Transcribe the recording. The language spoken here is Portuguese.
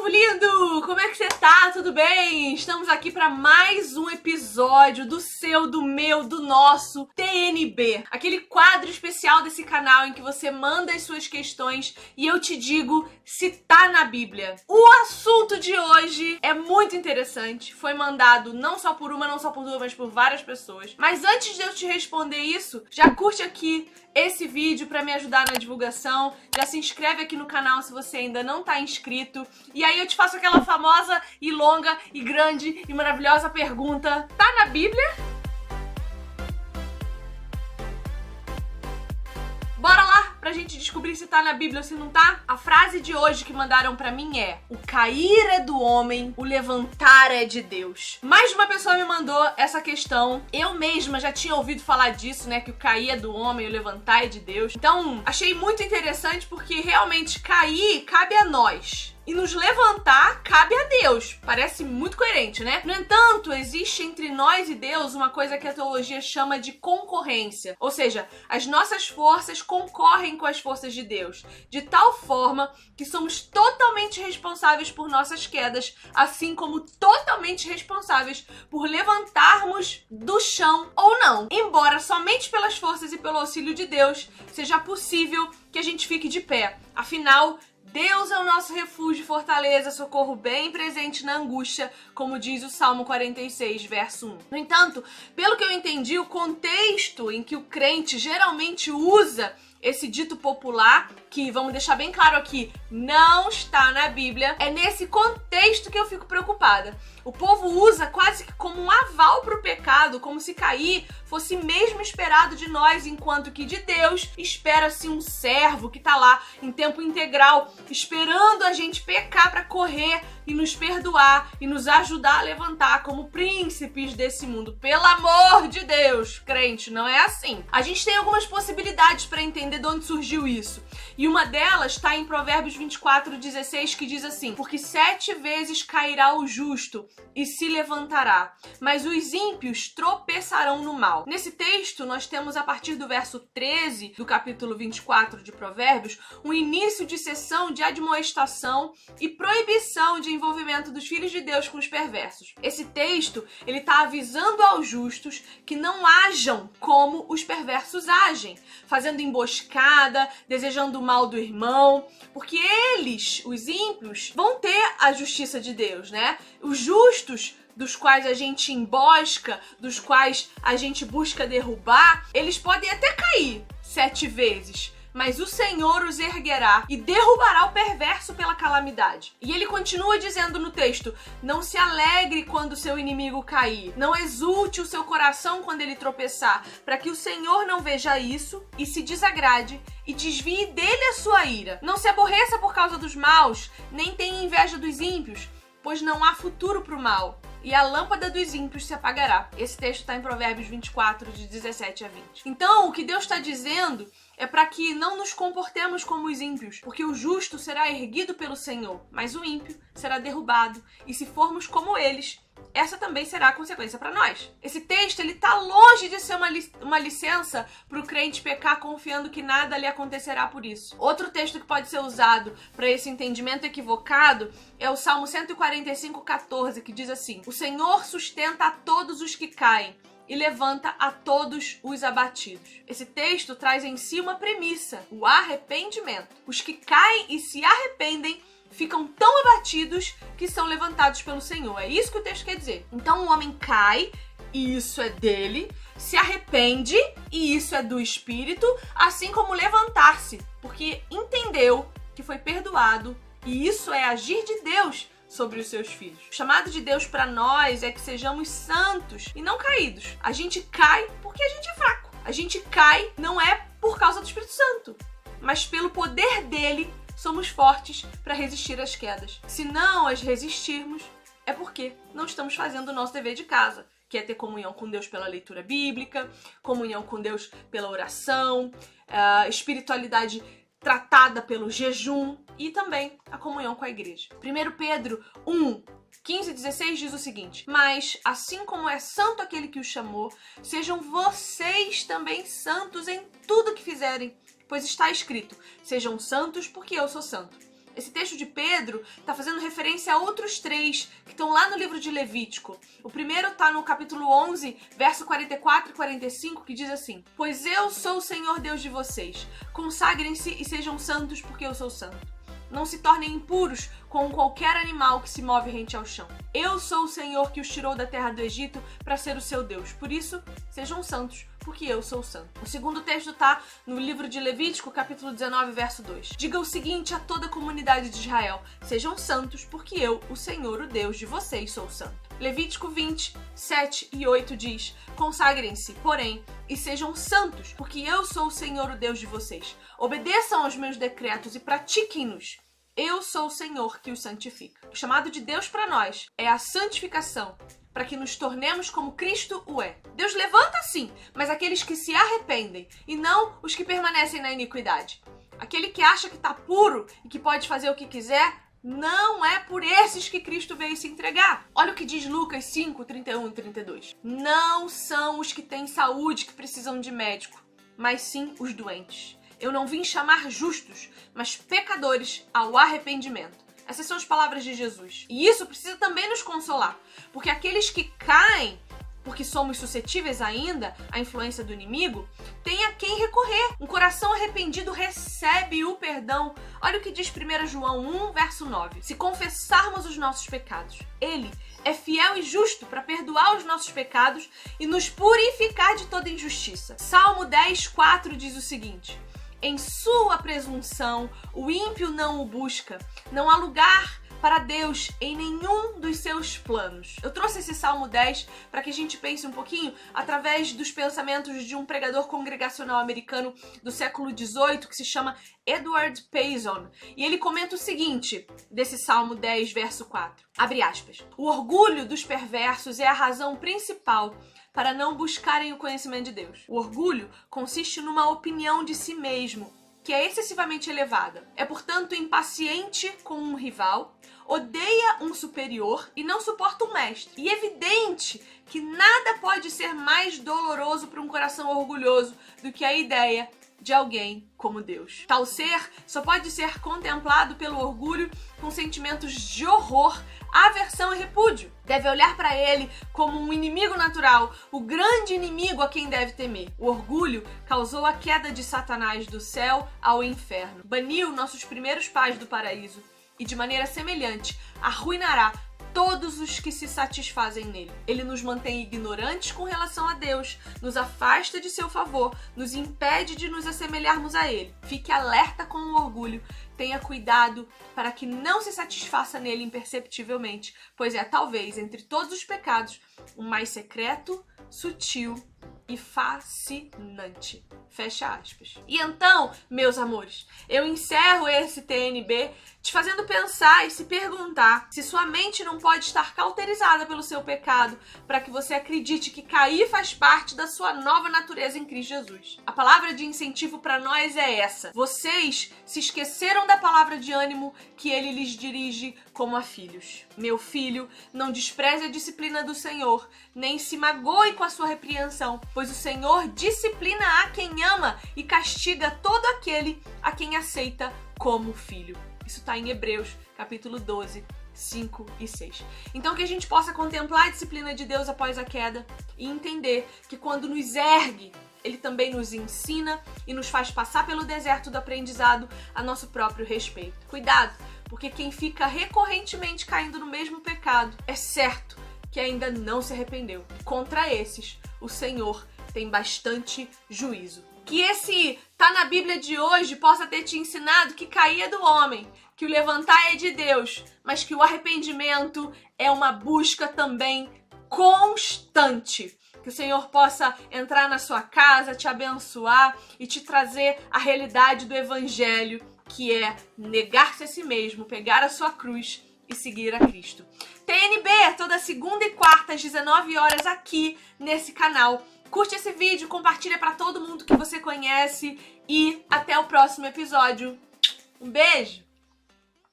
povo lindo! Como é que você tá? Tudo bem? Estamos aqui para mais um episódio do seu, do meu, do nosso TNB. Aquele quadro especial desse canal em que você manda as suas questões e eu te digo se tá na Bíblia. O assunto de hoje é muito interessante. Foi mandado não só por uma, não só por duas, mas por várias pessoas. Mas antes de eu te responder isso, já curte aqui esse vídeo para me ajudar na divulgação. Já se inscreve aqui no canal se você ainda não tá inscrito. E aí eu te faço aquela famosa e longa e grande e maravilhosa pergunta: tá na Bíblia? Bora lá pra gente descobrir se tá na Bíblia ou se não tá? A frase de hoje que mandaram pra mim é: o cair é do homem, o levantar é de Deus. Mais de uma pessoa me mandou essa questão. Eu mesma já tinha ouvido falar disso, né? Que o cair é do homem, o levantar é de Deus. Então, achei muito interessante porque realmente cair cabe a nós. E nos levantar cabe a Deus. Parece muito coerente, né? No entanto, existe entre nós e Deus uma coisa que a teologia chama de concorrência. Ou seja, as nossas forças concorrem com as forças de Deus, de tal forma que somos totalmente responsáveis por nossas quedas, assim como totalmente responsáveis por levantarmos do chão ou não. Embora somente pelas forças e pelo auxílio de Deus seja possível que a gente fique de pé. Afinal, Deus é o nosso refúgio e fortaleza, socorro bem presente na angústia, como diz o Salmo 46, verso 1. No entanto, pelo que eu entendi, o contexto em que o crente geralmente usa esse dito popular, que vamos deixar bem claro aqui, não está na Bíblia, é nesse contexto que eu fico preocupada. O povo usa quase que como um aval para o pecado, como se cair fosse mesmo esperado de nós, enquanto que de Deus espera-se um servo que tá lá em tempo integral, esperando a gente pecar para correr e nos perdoar e nos ajudar a levantar como príncipes desse mundo. Pelo amor de Deus, crente, não é assim. A gente tem algumas possibilidades para entender de onde surgiu isso. E uma delas está em Provérbios 24:16, que diz assim: porque 7 vezes cairá o justo e se levantará, mas os ímpios tropeçarão no mal. Nesse texto, nós temos, a partir do verso 13 do capítulo 24 de Provérbios, um início de sessão de admoestação e proibição de envolvimento dos filhos de Deus com os perversos. Esse texto, ele está avisando aos justos que não ajam como os perversos agem, fazendo emboscada, desejando o mal do irmão, porque eles, os ímpios, vão ter a justiça de Deus, né? Os justos, dos quais a gente embosca, dos quais a gente busca derrubar, eles podem até cair 7 vezes, mas o Senhor os erguerá e derrubará o perverso pela calamidade. E ele continua dizendo no texto: não se alegre quando seu inimigo cair, não exulte o seu coração quando ele tropeçar, para que o Senhor não veja isso e se desagrade e desvie dele a sua ira. Não se aborreça por causa dos maus, nem tenha inveja dos ímpios, pois não há futuro para o mal, e a lâmpada dos ímpios se apagará. Esse texto está em Provérbios 24, de 17 a 20. Então, o que Deus está dizendo é para que não nos comportemos como os ímpios, porque o justo será erguido pelo Senhor, mas o ímpio será derrubado. E se formos como eles, essa também será a consequência para nós. Esse texto, ele tá longe de ser uma licença para o crente pecar confiando que nada lhe acontecerá por isso. Outro texto que pode ser usado para esse entendimento equivocado é o Salmo 145:14, que diz assim: o Senhor sustenta a todos os que caem e levanta a todos os abatidos. Esse texto traz em si uma premissa: o arrependimento. Os que caem e se arrependem ficam tão abatidos que são levantados pelo Senhor. É isso que o texto quer dizer. Então o homem cai, e isso é dele, se arrepende, e isso é do Espírito, assim como levantar-se, porque entendeu que foi perdoado, e isso é agir de Deus sobre os seus filhos. O chamado de Deus para nós é que sejamos santos e não caídos. A gente cai porque a gente é fraco. A gente cai não é por causa do Espírito Santo, mas pelo poder dele somos fortes para resistir às quedas. Se não as resistirmos, é porque não estamos fazendo o nosso dever de casa, que é ter comunhão com Deus pela leitura bíblica, comunhão com Deus pela oração, espiritualidade tratada pelo jejum e também a comunhão com a igreja. 1 Pedro 1:15-16 diz o seguinte: mas, assim como é santo aquele que o chamou, sejam vocês também santos em tudo que fizerem, pois está escrito: sejam santos porque eu sou santo. Esse texto de Pedro está fazendo referência a outros 3 que estão lá no livro de Levítico. O primeiro está no capítulo 11, verso 44 e 45, que diz assim: Pois eu sou o Senhor Deus de vocês. Consagrem-se e sejam santos, porque eu sou santo. Não se tornem impuros com qualquer animal que se move rente ao chão. Eu sou o Senhor que os tirou da terra do Egito para ser o seu Deus. Por isso, sejam santos, porque eu sou santo. O segundo texto está no livro de Levítico, capítulo 19, verso 2. Diga o seguinte a toda a comunidade de Israel: sejam santos, porque eu, o Senhor, o Deus de vocês, sou santo. Levítico 20, 7 e 8 diz: Consagrem-se, porém, e sejam santos, porque eu sou o Senhor, o Deus de vocês. Obedeçam aos meus decretos e pratiquem-nos. Eu sou o Senhor que os santifica. O chamado de Deus para nós é a santificação, para que nos tornemos como Cristo o é. Deus levanta sim, mas aqueles que se arrependem, e não os que permanecem na iniquidade. Aquele que acha que está puro e que pode fazer o que quiser, não é por esses que Cristo veio se entregar. Olha o que diz Lucas 5, 31 e 32. Não são os que têm saúde que precisam de médico, mas sim os doentes. Eu não vim chamar justos, mas pecadores ao arrependimento. Essas são as palavras de Jesus. E isso precisa também nos consolar, porque aqueles que caem, porque somos suscetíveis ainda à influência do inimigo, tem a quem recorrer. Um coração arrependido recebe o perdão. Olha o que diz 1 João 1, verso 9. Se confessarmos os nossos pecados, Ele é fiel e justo para perdoar os nossos pecados e nos purificar de toda injustiça. Salmo 10, 4 diz o seguinte: Em sua presunção, o ímpio não o busca. Não há lugar para Deus em nenhum dos seus planos. Eu trouxe esse Salmo 10 para que a gente pense um pouquinho através dos pensamentos de um pregador congregacional americano do século XVIII que se chama Edward Payson. E ele comenta o seguinte desse Salmo 10, verso 4. Abre aspas. O orgulho dos perversos é a razão principal para não buscarem o conhecimento de Deus. O orgulho consiste numa opinião de si mesmo, que é excessivamente elevada. É, portanto, impaciente com um rival, odeia um superior e não suporta um mestre. E é evidente que nada pode ser mais doloroso para um coração orgulhoso do que a ideia de alguém como Deus. Tal ser só pode ser contemplado pelo orgulho com sentimentos de horror, aversão e repúdio. Deve olhar para ele como um inimigo natural, o grande inimigo a quem deve temer. O orgulho causou a queda de Satanás do céu ao inferno. Baniu nossos primeiros pais do paraíso e, de maneira semelhante, arruinará todos os que se satisfazem nele. Ele nos mantém ignorantes com relação a Deus, nos afasta de seu favor, nos impede de nos assemelharmos a ele. Fique alerta com o orgulho, tenha cuidado para que não se satisfaça nele imperceptivelmente, pois é talvez entre todos os pecados o mais secreto, sutil e fascinante. Fecha aspas. E então, meus amores, eu encerro esse TNB te fazendo pensar e se perguntar se sua mente não pode estar cauterizada pelo seu pecado para que você acredite que cair faz parte da sua nova natureza em Cristo Jesus. A palavra de incentivo para nós é essa. Vocês se esqueceram da palavra de ânimo que ele lhes dirige como a filhos. Meu filho, não despreze a disciplina do Senhor, nem se magoe com a sua repreensão, pois o Senhor disciplina a quem ama e castiga todo aquele a quem aceita como filho. Isso está em Hebreus, capítulo 12, 5 e 6. Então que a gente possa contemplar a disciplina de Deus após a queda e entender que quando nos ergue, Ele também nos ensina e nos faz passar pelo deserto do aprendizado a nosso próprio respeito. Cuidado, porque quem fica recorrentemente caindo no mesmo pecado é certo que ainda não se arrependeu. Contra esses, o Senhor tem bastante juízo. Que esse tá na Bíblia de hoje possa ter te ensinado que cair é do homem, que o levantar é de Deus, mas que o arrependimento é uma busca também constante. Que o Senhor possa entrar na sua casa, te abençoar e te trazer a realidade do Evangelho, que é negar-se a si mesmo, pegar a sua cruz e seguir a Cristo. TNB, toda segunda e quarta às 19 horas aqui nesse canal. Curte esse vídeo, compartilha para todo mundo que você conhece e até o próximo episódio. Um beijo!